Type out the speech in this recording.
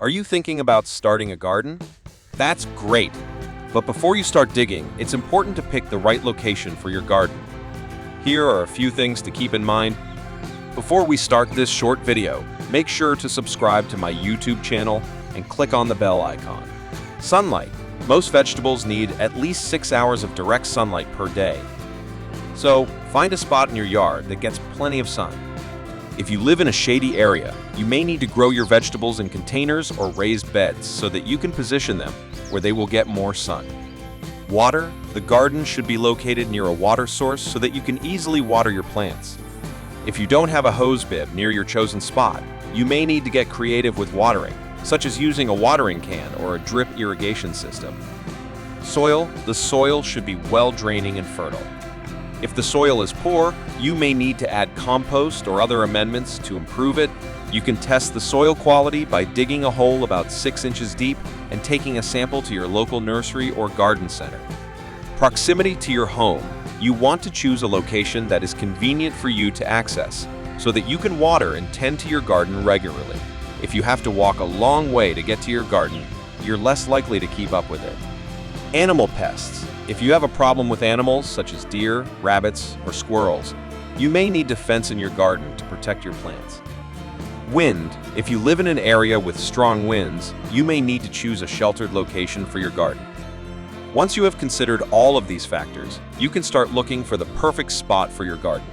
Are you thinking about starting a garden? That's great! But before you start digging, it's important to pick the right location for your garden. Here are a few things to keep in mind. Before we start this short video, make sure to subscribe to my YouTube channel and click on the bell icon. Sunlight. Most vegetables need at least 6 hours of direct sunlight per day. So, find a spot in your yard that gets plenty of sun. If you live in a shady area, you may need to grow your vegetables in containers or raised beds so that you can position them where they will get more sun. Water. The garden should be located near a water source so that you can easily water your plants. If you don't have a hose bib near your chosen spot, you may need to get creative with watering, such as using a watering can or a drip irrigation system. Soil. The soil should be well-draining and fertile. If the soil is poor, you may need to add compost or other amendments to improve it. You can test the soil quality by digging a hole about 6 inches deep and taking a sample to your local nursery or garden center. Proximity to your home. You want to choose a location that is convenient for you to access so that you can water and tend to your garden regularly. If you have to walk a long way to get to your garden, you're less likely to keep up with it. Animal pests. If you have a problem with animals such as deer, rabbits, or squirrels, you may need to fence in your garden to protect your plants. Wind. If you live in an area with strong winds, you may need to choose a sheltered location for your garden. Once you have considered all of these factors, you can start looking for the perfect spot for your garden.